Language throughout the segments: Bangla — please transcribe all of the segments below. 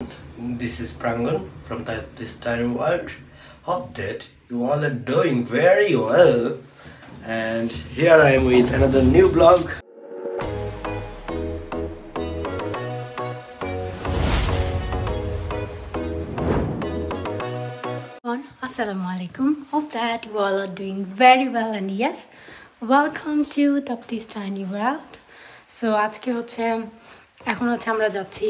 This is Prangan from this tiny world. Hope that you all are doing very well. And here I am with another new vlog. Assalamualaikum. Hope that you all are doing very well, and yes, welcome to this tiny world. So আজকে হচ্ছে এখন হচ্ছে আমরা যাচ্ছি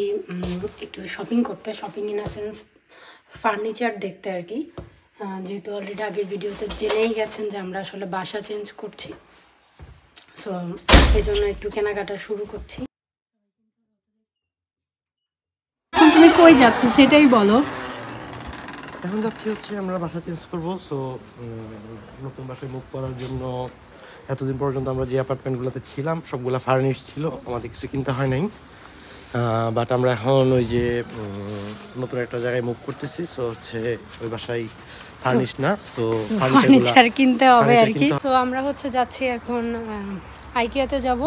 একটু শপিং করতে, shopping in a sense furniture দেখতে আর কি। যেহেতু অলরেডি আগের ভিডিওতে জেনেই গেছেন যে আমরা আসলে বাসা চেঞ্জ করছি, সো এই জন্য একটু কেনাকাটা শুরু করছি। তুমি কই যাচ্ছ সেটাই বলো। এখন যাচ্ছি হচ্ছে আমরা বাসা চেঞ্জ করবো, সো নতুন বাসায় মুভ করার জন্য এতদিন পর্যন্ত আমরা যে অ্যাপার্টমেন্টগুলোতে ছিলাম সবগুলো ফার্নিশ ছিল, আমাদের কিছু কিনতে হয় নাই। বাট আমরা এখন ওই যে নতুন একটা জায়গায় মুভ করতেছি, সো হচ্ছে ওই বাসায় ফার্নিশ না, সো ফার্নিচার কিনতে হবে আর কি। সো আমরা হচ্ছে যাচ্ছি এখন আইকিয়াতে যাব,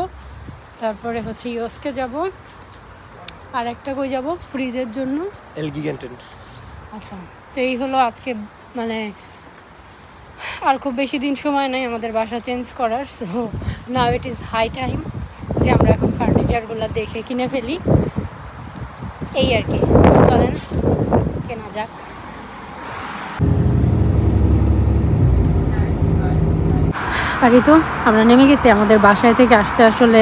তারপরে হচ্ছে ইউএসকে যাব, আর একটা কই যাব ফ্রিজের জন্য এলগিগেন্টেন। আচ্ছা, তো এই হলো আজকে, মানে আর খুব বেশি দিন সময় নেই আমাদের বাসা চেঞ্জ করার। So now it is high time যে আমরা এখন ফার্নিচারগুলো দেখে কিনে ফেলি, এই আর কি। তো চলেন কেনা যাক। আর এই তো আমরা নেমে গেছি। আমাদের বাসায় থেকে আসতে আসলে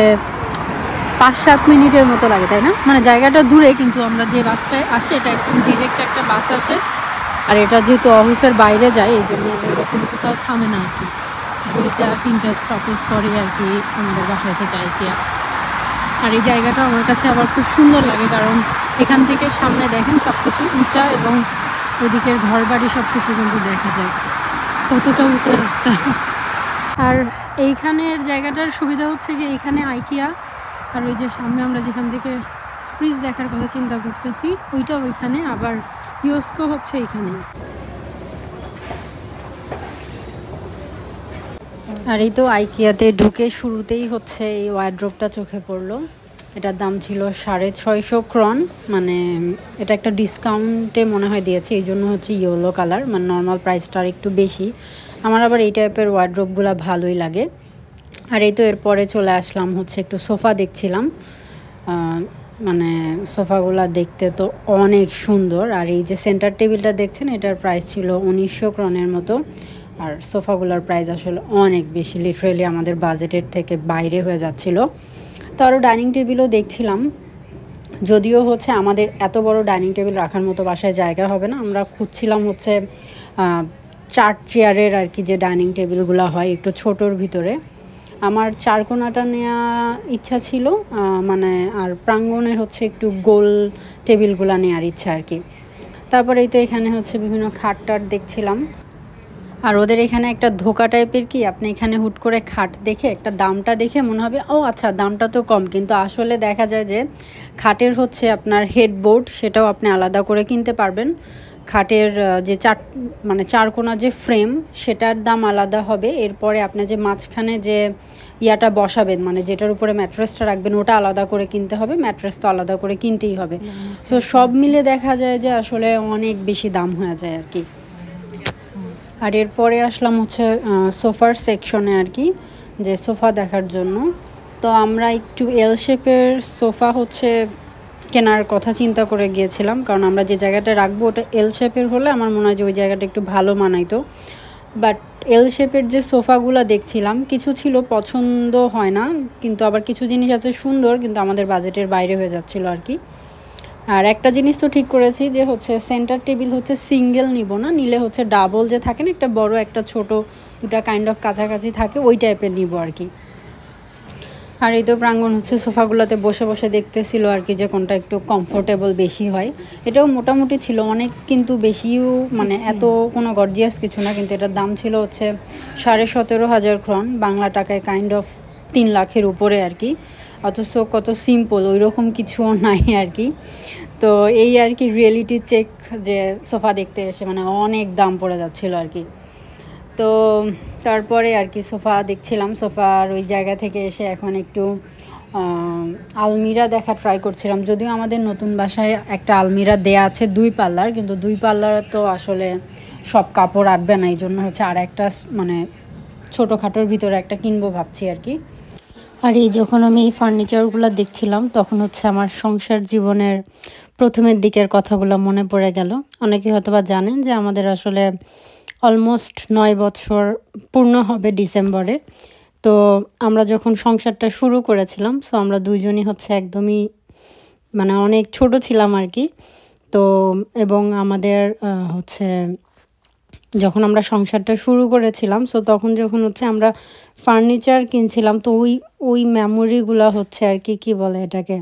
5-7 মিনিটের মতো লাগে, তাই না? মানে জায়গাটা দূরে, কিন্তু আমরা যে বাসটায় আসি এটা একদম ডিরেক্ট একটা বাস আসে, আর এটা যেহেতু অফিসের বাইরে যায় এই জন্য এরকম কোথাও থামে না আর কি। 2-3টা স্টপেজ পরে আর কি আমাদের বাসায় থেকে IKEA। আর এই জায়গাটা আমার কাছে আবার খুব সুন্দর লাগে, কারণ এখান থেকে সামনে দেখেন সব কিছু উঁচা, এবং ওদিকের ঘর বাড়ি সব কিছু কিন্তু দেখা যায়, কতটা উঁচা রাস্তা। আর এইখানের জায়গাটার সুবিধা হচ্ছে কি, এইখানে IKEA, আর ওই যে সামনে আমরা যেখান থেকে ফ্রিজ দেখার কথা চিন্তা করতেছি ওইটা ওইখানে, আবার JYSK হচ্ছে এখানে। আর এই তো IKEAতে ঢুকে শুরুতেই হচ্ছে এই ওয়ার্ড্রোবটা চোখে পড়লো। এটার দাম ছিল 650 ক্রন, মানে এটা একটা ডিসকাউন্টে মনে হয় দিয়েছে, এই জন্য হচ্ছে ইয়েলো কালার, মানে নর্মাল প্রাইসটার একটু বেশি। আমার আবার এই টাইপের ওয়ার্ড্রোবগুলো ভালোই লাগে। আর এই তো এরপরে চলে আসলাম হচ্ছে একটু সোফা দেখছিলাম, মানে সোফাগুলো দেখতে তো অনেক সুন্দর। আর এই যে সেন্টার টেবিলটা দেখছেন এটার প্রাইস ছিল 1900 ক্রনের মতো, আর সোফাগুলোর প্রাইস আসলে অনেক বেশি, লিটারেলি আমাদের বাজেটের থেকে বাইরে হয়ে যাচ্ছিল। তো আরও ডাইনিং টেবিলও দেখছিলাম, যদিও হচ্ছে আমাদের এত বড় ডাইনিং টেবিল রাখার মতো বাসায় জায়গা হবে না। আমরা খুঁজছিলাম হচ্ছে 4 চেয়ারের আর কি, যে ডাইনিং টেবিলগুলো হয় একটু ছোটোর ভিতরে। আমার 4 কোণাটা নেওয়া ইচ্ছা ছিল, মানে আর প্রাঙ্গণের হচ্ছে একটু গোল টেবিলগুলো নেওয়ার ইচ্ছা আর কি। তারপরেই তো এখানে হচ্ছে বিভিন্ন খাট টাট দেখছিলাম। আর ওদের এখানে একটা ধোকা টাইপের কি, আপনি এখানে হুট করে খাট দেখে একটা দামটা দেখে মনে হবে ও আচ্ছা দামটা তো কম, কিন্তু আসলে দেখা যায় যে খাটের হচ্ছে আপনার হেডবোর্ড সেটাও আপনি আলাদা করে কিনতে পারবেন। খাটের যে 4 কোণা যে ফ্রেম সেটার দাম আলাদা হবে। এরপরে আপনি যে মাঝখানে যে ইয়াটা বসাবেন, মানে যেটার উপরে ম্যাট্রেসটা রাখবেন ওটা আলাদা করে কিনতে হবে, ম্যাট্রেস তো আলাদা করে কিনতেই হবে। সো সব মিলে দেখা যায় যে আসলে অনেক বেশি দাম হয়ে যায় আর কি। আর এরপরে আসলাম হচ্ছে সোফার সেকশনে আর কি, যে সোফা দেখার জন্য। তো আমরা একটু এল শেপের সোফা হচ্ছে কেনার কথা চিন্তা করে গিয়েছিলাম, কারণ আমরা যে জায়গাটা রাখবো ওটা এল শেপের হলে আমার মনে হয় যে ওই জায়গাটা একটু ভালো মানাইতো। বাট এল শেপের যে সোফাগুলো দেখছিলাম কিছু ছিল পছন্দ হয় না, কিন্তু আবার কিছু জিনিস আছে সুন্দর, কিন্তু আমাদের বাজেটের বাইরে হয়ে যাচ্ছিলো আর কি। আর একটা জিনিস তো ঠিক করেছি যে হচ্ছে সেন্টার টেবিল হচ্ছে সিঙ্গেল নিব না, নিলে হচ্ছে ডাবল যে থাকে না, একটা বড় একটা ছোট, দুটা কাইন্ড অফ কাছাকাছি থাকে ওই টাইপের নিব আর কি। আর এই তো প্রাঙ্গণ হচ্ছে সোফাগুলোতে বসে বসে দেখতেছিল আর কি, যে কোনটা একটু কমফোর্টেবল বেশি হয়। এটাও মোটামুটি ছিল, অনেক কিন্তু বেশিও মানে এত কোনো গর্জিয়াস কিছু না, কিন্তু এটার দাম ছিল হচ্ছে 17,500 ক্রন, বাংলা টাকায় কাইন্ড অফ 3 লাখের উপরে আর কি। অথচ কত সিম্পল, ওই রকম কিছুও নাই আর কি। তো এই আর কি রিয়েলিটি চেক, যে সোফা দেখতে এসে মানে অনেক দাম পড়ে যাচ্ছিলো আর কি। তো তারপরে আর কি সোফা দেখছিলাম, সোফার ওই জায়গা থেকে এসে এখন একটু আলমিরা দেখা ট্রাই করছিলাম, যদিও আমাদের নতুন বাসায় একটা আলমিরা দেয়া আছে 2 পাল্লার, কিন্তু 2 পাল্লার তো আসলে সব কাপড় আটবে না, এই জন্য হচ্ছে আর একটা মানে ছোটোখাটোর ভিতরে একটা কিনবো ভাবছি আর কি। আর এই যখন আমি এই ফার্নিচারগুলো দেখছিলাম তখন হচ্ছে আমার সংসার জীবনের প্রথমের দিকের কথাগুলো মনে পড়ে গেল। অনেকে হয়তো বা জানেন যে আমাদের আসলে অলমোস্ট 9 বছর পূর্ণ হবে ডিসেম্বরে। তো আমরা যখন সংসারটা শুরু করেছিলাম, সো আমরা দুইজনই হচ্ছে একদমই মানে অনেক ছোট ছিলাম আর কি। তো এবং আমাদের হচ্ছে যখন আমরা সংসারটা শুরু করেছিলাম, সো তখন যখন হচ্ছে আমরা ফার্নিচার কিনছিলাম, তো ওই মেমোরিগুলো হচ্ছে আর কি, কী বলে এটাকে,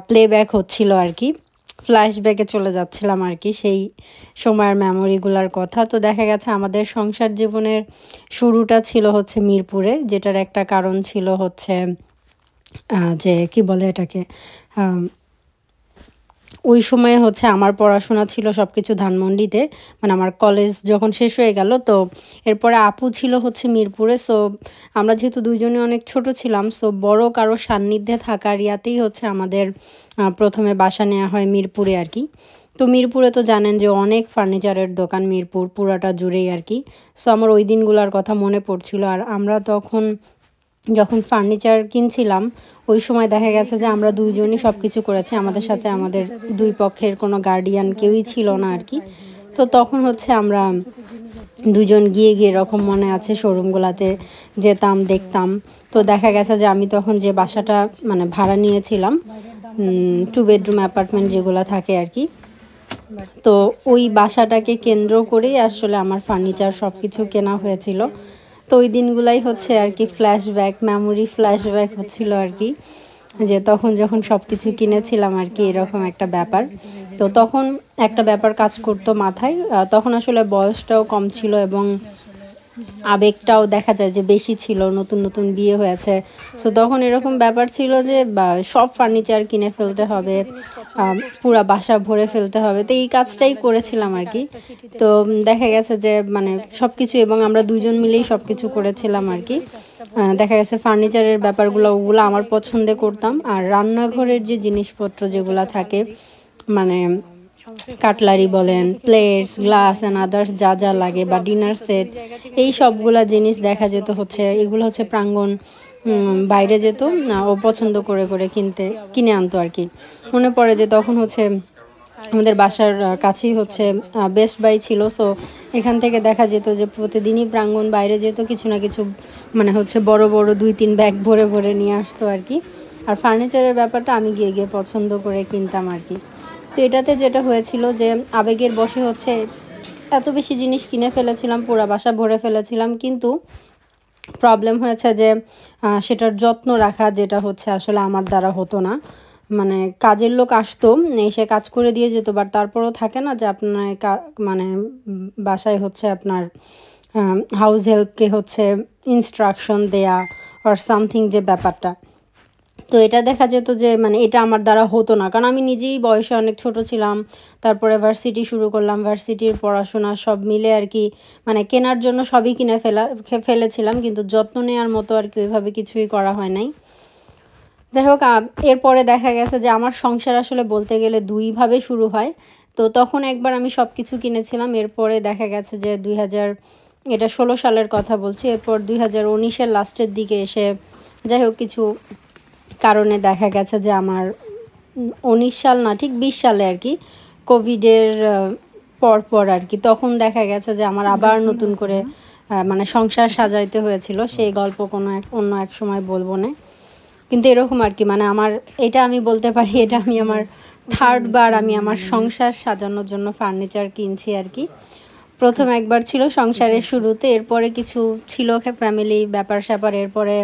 প্লেব্যাক হচ্ছিল আর কি, ফ্ল্যাশব্যাকে চলে যাচ্ছিলাম আর কি সেই সময়ের মেমোরিগুলোর কথা। তো দেখা গেছে আমাদের সংসার জীবনের শুরুটা ছিল হচ্ছে মিরপুরে, যেটার একটা কারণ ছিল হচ্ছে যে কি বলে এটাকে, ওই সময়ে হচ্ছে আমার পড়াশোনা ছিল সব কিছু ধানমন্ডিতে, মানে আমার কলেজ যখন শেষ হয়ে গেল, তো এরপরে আপু ছিল হচ্ছে মিরপুরে। সো আমরা যেহেতু দুইজনে অনেক ছোট ছিলাম, সো বড় কারো সান্নিধ্যে থাকার ইয়াতেই হচ্ছে আমাদের প্রথমে বাসা নেওয়া হয় মিরপুরে আর কি। তো মিরপুরে তো জানেন যে অনেক ফার্নিচারের দোকান মিরপুর পুরাটা জুড়েই আর কি। সো আমার ওই দিনগুলোর কথা মনে পড়ছিল। আর আমরা তখন যখন ফার্নিচার কিনছিলাম ওই সময় দেখা গেছে যে আমরা দুইজনই সব কিছু করেছি, আমাদের সাথে আমাদের দুই পক্ষের কোনো গার্ডিয়ান কেউই ছিল না আর কি। তো তখন হচ্ছে আমরা দুজন গিয়ে গিয়ে এরকম মনে আছে শোরুমগুলোতে যেতাম, দেখতাম। তো দেখা গেছে যে আমি তখন যে বাসাটা মানে ভাড়া নিয়েছিলাম, 2 বেডরুম অ্যাপার্টমেন্ট যেগুলো থাকে আর কি, তো ওই বাসাটাকে কেন্দ্র করেই আসলে আমার ফার্নিচার সব কিছু কেনা হয়েছিল। তো ওই দিনগুলাই হচ্ছে আর কি ফ্ল্যাশব্যাক, মেমোরি ফ্ল্যাশব্যাক হচ্ছিল আর কি, যে তখন যখন সব কিছু কিনেছিলাম আর কি, এরকম একটা ব্যাপার। তো তখন একটা ব্যাপার কাজ করতো মাথায়, তখন আসলে বয়সটাও কম ছিল এবং আবেগটাও দেখা যায় যে বেশি ছিল, নতুন নতুন বিয়ে হয়েছে। সো তখন এরকম ব্যাপার ছিল যে সব ফার্নিচার কিনে ফেলতে হবে, পুরা বাসা ভরে ফেলতে হবে। তো এই কাজটাই করেছিলাম আর কি। তো দেখা গেছে যে মানে সব কিছু, এবং আমরা দুজন মিলেই সব কিছু করেছিলাম আর কি। দেখা গেছে ফার্নিচারের ব্যাপারগুলো ওগুলো আমার পছন্দে করতাম, আর রান্নাঘরের যে জিনিসপত্র যেগুলো থাকে, মানে কাটলারি বলেন, প্লেটস, গ্লাস অ্যান্ড আদার্স যা যা লাগে, বা ডিনার সেট, এই সবগুলা জিনিস দেখা যেত হচ্ছে, এগুলো হচ্ছে প্রাঙ্গণ বাইরে যেত না, ও পছন্দ করে করে কিনে আনতো আর কি। মনে পড়ে যে তখন হচ্ছে আমাদের বাসার কাছেই হচ্ছে বেস্ট বাই ছিল। সো এখান থেকে দেখা যেত যে প্রতিদিনই প্রাঙ্গণ বাইরে যেত কিছু না কিছু, মানে হচ্ছে বড় বড় 2-3 ব্যাগ ভরে ভরে নিয়ে আসতো আর কি। আর ফার্নিচারের ব্যাপারটা আমি গিয়ে গিয়ে পছন্দ করে কিনতাম আর কি। তো এটাতে যেটা হয়েছিল যে আবেগের বশে হচ্ছে এত বেশি জিনিস কিনে ফেলেছিলাম, পুরা বাসা ভরে ফেলেছিলাম, কিন্তু প্রবলেম হয়েছে যে সেটার যত্ন রাখা, যেটা হচ্ছে আসলে আমার দ্বারা হতো না। মানে কাজের লোক আসতো, এসে কাজ করে দিয়ে যেত, বাট তারপরেও থাকে না যে আপনার মানে বাসায় হচ্ছে আপনার হাউস হেল্পকে হচ্ছে ইনস্ট্রাকশন দেয়া অর সামথিং, যে ব্যাপারটা। তো এটা দেখা যেত যে মানে এটা আমার দ্বারা হতো না, কারণ আমি নিজেই বয়সে অনেক ছোট ছিলাম। তারপরে ভার্সিটি শুরু করলাম, ভার্সিটির পড়াশোনা সব মিলে আর কি, মানে কেনার জন্য সবই কিনে ফেলেছিলাম, কিন্তু যত্ন নেওয়ার মতো আর কি ওইভাবে কিছুই করা হয় নাই। যাই হোক, এরপরে দেখা গেছে যে আমার সংসার আসলে বলতে গেলে দুইভাবে শুরু হয়। তো তখন একবার আমি সব কিছু কিনেছিলাম, এরপরে দেখা গেছে যে 2016 সালের কথা বলছি, এরপর 2019-এর লাস্টের দিকে এসে যাই হোক কিছু কারণে দেখা গেছে যে আমার 19 সাল না, ঠিক 20 সালে আর কি, কোভিডের পর আর কি, তখন দেখা গেছে যে আমার আবার নতুন করে মানে সংসার সাজাইতে হয়েছিল। সেই গল্প অন্য এক সময় বলবো না, কিন্তু এরকম আর কি, মানে আমার এটা আমি বলতে পারি, এটা আমি আমার 3rd বার আমি আমার সংসার সাজানোর জন্য ফার্নিচার কিনছি আর কি। প্রথম একবার ছিল সংসারের শুরুতে, এরপরে কিছু ছিল ফ্যামিলি ব্যাপার স্যাপার, এরপরে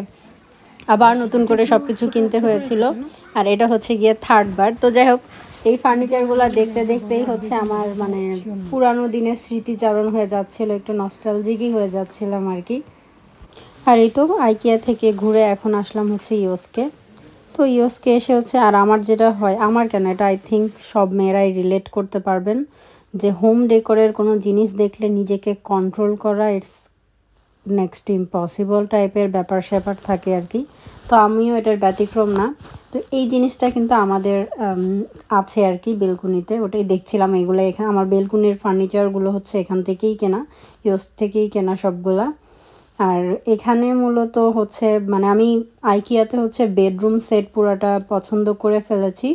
আবার নতুন করে সব কিছু কিনতে হয়েছিল, আর এটা হচ্ছে গিয়ে 3rd বার। তো যাই হোক, এই ফার্নিচারগুলো দেখতে দেখতেই হচ্ছে আমার মানে পুরানো দিনের স্মৃতিচারণ হয়ে যাচ্ছিল, একটু নস্টালজিকই হয়ে যাচ্ছিলাম আর কি। আর এই তো আইকিয়া থেকে ঘুরে এখন আসলাম হচ্ছে ইওসকে। তো ইওসকে এসে হচ্ছে, আর আমার যেটা হয়, আমার কেন, এটা আই থিঙ্ক সব মেয়েরাই রিলেট করতে পারবেন, যে হোম ডেকোরের কোনো জিনিস দেখলে নিজেকে কন্ট্রোল করা, ইটস নেক্সট ইম্পসিবল টাইপের ব্যাপার স্যাপার থাকে আর কি। তো আমিও এটার ব্যতিক্রম না। তো এই জিনিসটা কিন্তু আমাদের আছে আর কি বেলকুনিতে, ওটাই দেখছিলাম। এগুলো এখানে আমার বেলকুনির ফার্নিচারগুলো হচ্ছে এখান থেকেই কেনা, ইউএস থেকেই কেনা সবগুলা। আর এখানে মূলত হচ্ছে মানে আমি আইকিয়াতে হচ্ছে বেডরুম সেট পুরাটা পছন্দ করে ফেলেছি।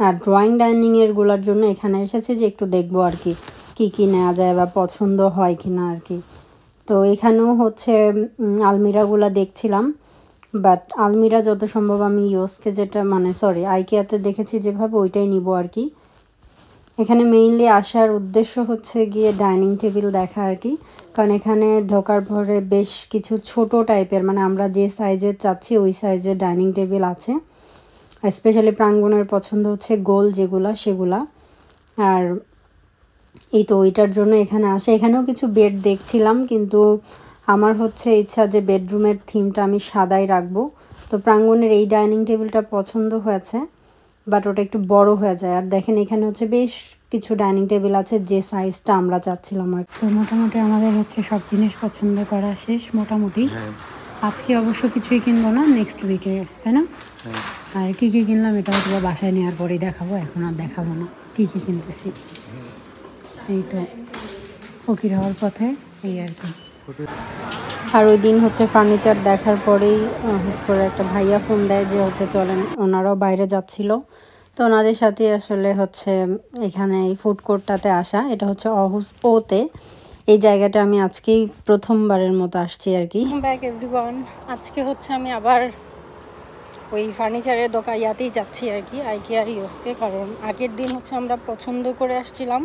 আর ড্রয়িং ডাইনিংয়েরগুলোর জন্য এখানে এসেছি যে একটু দেখবো আর কি কী কী নেওয়া যায় বা পছন্দ হয় কি না আর কি। তো এখানেও হচ্ছে আলমিরাগুলো দেখছিলাম, বাট আলমিরা যত সম্ভব আমি ইউএসকে যেটা মানে সরি আইকিয়াতে দেখেছি যেভাবে ওইটাই নিব আর কি। এখানে মেইনলি আসার উদ্দেশ্য হচ্ছে গিয়ে ডাইনিং টেবিল দেখা আর কি, কারণ এখানে ঢোকার পরে বেশ কিছু ছোট টাইপের মানে আমরা যে সাইজের চাচ্ছি ওই সাইজের ডাইনিং টেবিল আছে। স্পেশালি প্রাঙ্গণের পছন্দ হচ্ছে গোল যেগুলা সেগুলা। আর এই তো ওইটার জন্য এখানে আসে। এখানেও কিছু বেড দেখছিলাম, কিন্তু আমার হচ্ছে ইচ্ছা যে বেডরুমের থিমটা আমি সাদাই রাখবো। তো প্রাঙ্গণের এই ডাইনিং টেবিলটা পছন্দ হয়েছে, বাট ওটা একটু বড় হয়ে যায়। আর দেখেন এখানে হচ্ছে বেশ কিছু ডাইনিং টেবিল আছে যে সাইজটা আমরা চাচ্ছিলাম আর। তো মোটামুটি আমাদের হচ্ছে সব জিনিস পছন্দ করা শেষ মোটামুটি। আজকে অবশ্য কিছুই কিনবো না, নেক্সট উইকে, তাই না? আর কী কী কিনলাম এটা হয়তো বাসায় নেওয়ার পরেই দেখাবো, এখন আর দেখাবো না কী কী কিনতেছি। এই তো ফকির হওয়ার পথে এই আর কি। আর ওই দিন হচ্ছে ফার্নিচার দেখার পরেই হুট করে একটা ভাইয়া ফোন দেয় যে হচ্ছে চলেন, ওনারাও বাইরে যাচ্ছিল। তো ওনাদের সাথে আসলে হচ্ছে এখানে এই ফুড কোর্টটাতে আসা। এটা হচ্ছে অহুস ওতে, এই জায়গাটা আমি আজকেই প্রথমবারের মতো আসছি আর কি। ব্যাক এভরিওয়ান, আজকে হচ্ছে আমি আবার ওই ফার্নিচারের ইয়াতেই যাচ্ছি আর কি, আইকিয়া আর ইউএসকে। কারণ আগের দিন হচ্ছে আমরা পছন্দ করে আসছিলাম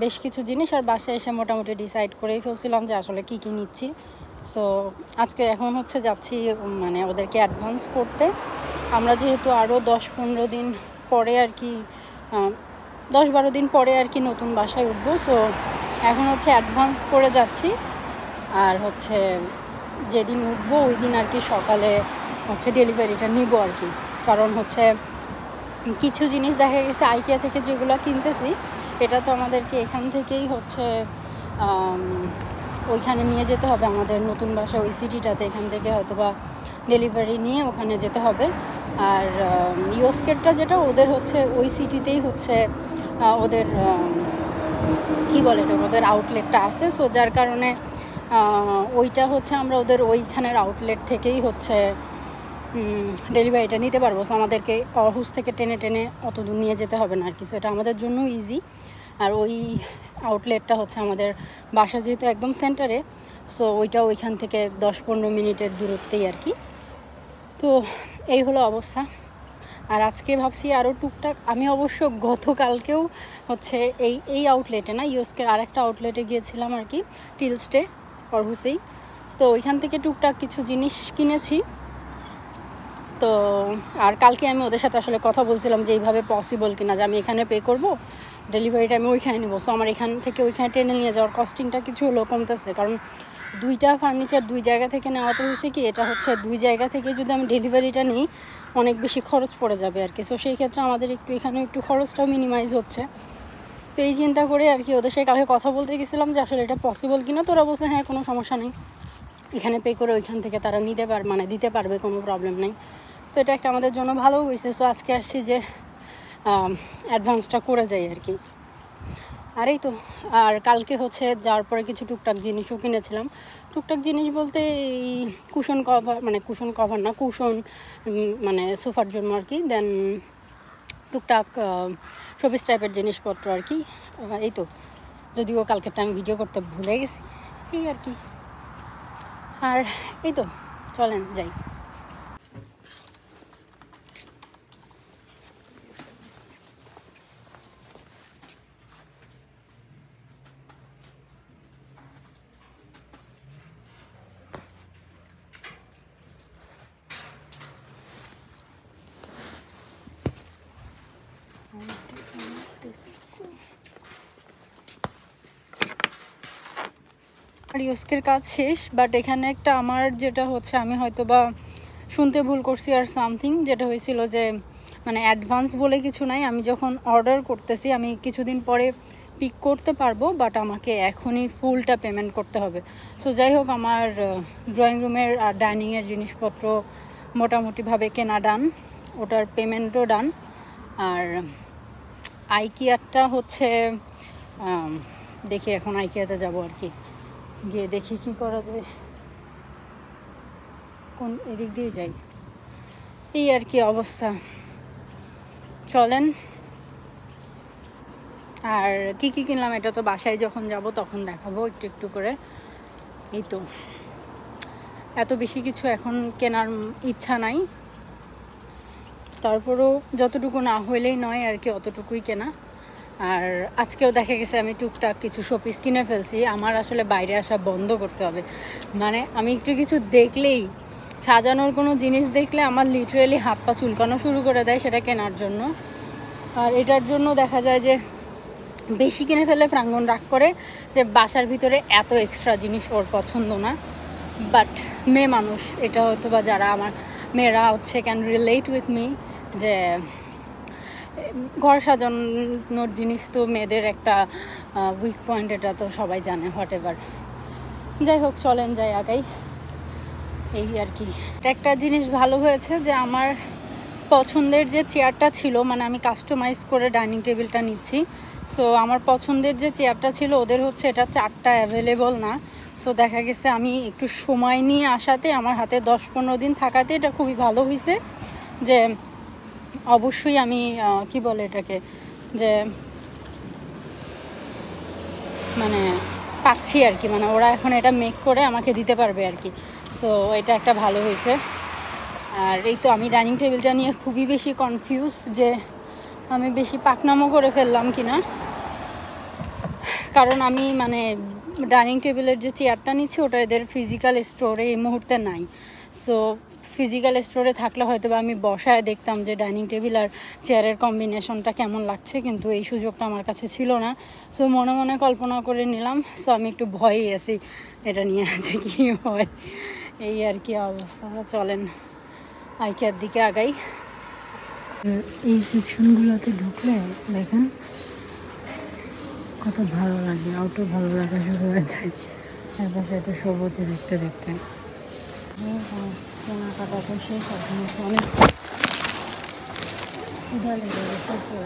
বেশ কিছু জিনিস, আর বাসায় এসে মোটামুটি ডিসাইড করেই ফেলছিলাম যে আসলে কী কী নিচ্ছি। সো আজকে এখন হচ্ছে যাচ্ছি মানে ওদেরকে অ্যাডভান্স করতে। আমরা যেহেতু আরও 10-15 দিন পরে আর কি 10-12 দিন পরে আর কি নতুন বাসায় উঠবো। সো এখন হচ্ছে অ্যাডভান্স করে যাচ্ছি। আর হচ্ছে যেদিন উঠবো ওই দিন আর কি সকালে হচ্ছে ডেলিভারিটা নিব আর কি। কারণ হচ্ছে কিছু জিনিস দেখা গেছে আইকিয়া থেকে যেগুলো কিনতেছি এটা তো আমাদেরকে এখান থেকেই হচ্ছে ওইখানে নিয়ে যেতে হবে আমাদের নতুন বাসা ওই সিটিটাতে। এখান থেকে হয়তো বা ডেলিভারি নিয়ে ওখানে যেতে হবে। আর ইউএসকেরটা যেটা ওদের হচ্ছে ওই সিটিতেই হচ্ছে ওদের কী বলে এটা ওদের আউটলেটটা আছে। সো যার কারণে ওইটা হচ্ছে আমরা ওদের ওইখানের আউটলেট থেকেই হচ্ছে ডেলিভারিটা নিতে পারবো। সো আমাদেরকে অহুস থেকে টেনে টেনে অত দূর নিয়ে যেতে হবে না আর কি। সো এটা আমাদের জন্য ইজি। আর ওই আউটলেটটা হচ্ছে আমাদের বাসা যেহেতু একদম সেন্টারে, সো ওইটা ওইখান থেকে 10-15 মিনিটের দূরত্বেই আর কি। তো এই হলো অবস্থা। আর আজকে ভাবছি আরও টুকটাক, আমি অবশ্য গতকালকেও হচ্ছে এই আউটলেটে না ইউএসকের আরেকটা আউটলেটে গিয়েছিলাম আর কি, টিলস্টে অরহুসেই। তো ওইখান থেকে টুকটাক কিছু জিনিস কিনেছি। তো আর কালকে আমি ওদের সাথে আসলে কথা বলছিলাম যে এইভাবে পসিবল কিনা যে আমি এখানে পে করব, ডেলিভারিটা আমি ওইখানে নেবো। সো আমার এখান থেকে ওইখানে টেনে নিয়ে যাওয়ার কস্টিংটা কিছু হলেও কমতেছে। কারণ দুইটা ফার্নিচার দুই জায়গা থেকে নেওয়াতে হয়েছে কি, এটা হচ্ছে দুই জায়গা থেকে যদি আমি ডেলিভারিটা নিই অনেক বেশি খরচ পড়ে যাবে আর কি। সো সেই ক্ষেত্রে আমাদের একটু এখানে একটু খরচটাও মিনিমাইজ হচ্ছে। তো এই চিন্তা করে আর কি ওদের সাথে কালকে কথা বলতে গেছিলাম যে আসলে এটা পসিবল কিনা। তো ওরা বলছে হ্যাঁ কোনো সমস্যা নেই, এখানে পে করে ওইখান থেকে তারা নিতে মানে দিতে পারবে, কোনো প্রবলেম নেই। তো এটা একটা আমাদের জন্য ভালো হয়েছে। সো আজকে আসছি যে অ্যাডভান্সটা করে যাই আর কি। আর এই তো, আর কালকে হচ্ছে যাওয়ার পরে কিছু টুকটাক জিনিসও কিনেছিলাম। টুকটাক জিনিস বলতে এই কুশন কভার না, কুশন মানে সোফার জন্য আর কি। দেন টুকটাক শোপিস টাইপের জিনিসপত্র আর কি। এই তো, যদিও কালকেরটা আমি ভিডিও করতে ভুলে গেছি এই আর কি। আর এই তো চলেন যাই। আর ইউএসকের কাজ শেষ, বাট এখানে একটা আমার যেটা হচ্ছে আমি হয়তো বা শুনতে ভুল করছি আর সামথিং, যেটা হয়েছিল যে মানে অ্যাডভান্স বলে কিছু নাই। আমি যখন অর্ডার করতেছি আমি কিছুদিন পরে পিক করতে পারবো, বাট আমাকে এখনই ফুলটা পেমেন্ট করতে হবে। সো যাই হোক, আমার ড্রয়িং রুমের আর ডাইনিংয়ের জিনিসপত্র মোটামুটিভাবে কেনা ডান, ওটার পেমেন্টও ডান। আর আইকিয়াটা হচ্ছে দেখি এখন আইকিয়াতে যাব আর কি, গিয়ে দেখি কি করা যায়, কোন এদিক দিয়ে যাই, এই আর কি অবস্থা। চলেন। আর কি কি কিনলাম এটা তো বাসায় যখন যাব তখন দেখাবো একটু একটু করে। এই তো, এত বেশি কিছু এখন কেনার ইচ্ছা নাই, তারপরেও যতটুকু না হইলেই নয় আর কি, অতটুকুই কেনা। আর আজকেও দেখা গেছে আমি টুকটাক কিছু শোপিস কিনে ফেলছি। আমার আসলে বাইরে আসা বন্ধ করতে হবে, মানে আমি একটু কিছু দেখলেই, সাজানোর কোনো জিনিস দেখলে আমার লিটারেলি হাত পা চুলকানো শুরু করে দেয় সেটা কেনার জন্য। আর এটার জন্য দেখা যায় যে বেশি কিনে ফেলে প্রাঙ্গণ রাগ করে যে বাসার ভিতরে এত এক্সট্রা জিনিস ওর পছন্দ না। বাট মেয়ে মানুষ, এটা হয়তো বা যারা আমার মেয়েরা হচ্ছে ক্যান রিলেট উইথ মি, যে ঘর সাজানোর জিনিস তো মেয়েদের একটা উইক পয়েন্ট, এটা তো সবাই জানে, হোয়াট এভার। যাই হোক, চলেন যাই আগাই, এই আর কি। একটা জিনিস ভালো হয়েছে যে আমার পছন্দের যে চেয়ারটা ছিল, মানে আমি কাস্টমাইজ করে ডাইনিং টেবিলটা নিচ্ছি। সো আমার পছন্দের যে চেয়ারটা ছিল ওদের হচ্ছে এটা 4টা অ্যাভেলেবল না। সো দেখা গেছে আমি একটু সময় নিয়ে আসাতে, আমার হাতে 10-15 দিন থাকাতে এটা খুবই ভালো হয়েছে যে অবশ্যই আমি কি বলে এটাকে, যে মানে পাচ্ছি আর কি, মানে ওরা এখন এটা মেক করে আমাকে দিতে পারবে আর কি। সো এটা একটা ভালো হয়েছে। আর এই তো, আমি ডাইনিং টেবিলটা নিয়ে খুবই বেশি কনফিউজ যে আমি বেশি পাকনামো করে ফেললাম কিনা, কারণ আমি মানে ডাইনিং টেবিলের যে চেয়ারটা নিচ্ছি ওটা এদের ফিজিক্যাল স্টোরে এই মুহূর্তে নাই। সো ফিজিক্যাল স্টোরে থাকলে হয়তো বা আমি বসায় দেখতাম যে ডাইনিং টেবিল আর চেয়ারের কম্বিনেশনটা কেমন লাগছে, কিন্তু এই সুযোগটা আমার কাছে ছিল না। সো মনে মনে কল্পনা করে নিলাম। সো আমি একটু ভয়েই আছি এটা নিয়ে আছে কি হয়, এই আর কি অবস্থা। চলেন আইকিয়ার দিকে আগাই। এই সেকশনগুলোতে ঢুকলে দেখেন কত ভালো লাগে, আউটও ভালো লাগা শুরু হয়ে যায় এবার সাথে সবুজে দেখতে দেখতে। কেনাকাটা তো শেষ, এখন অনেক ক্ষুধা লেগে গেছে।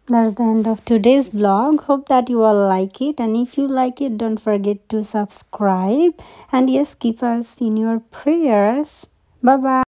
That's the end of today's vlog. Hope that you all like it, and if you like it, don't forget to subscribe, and yes, keep us in your prayers. Bye bye.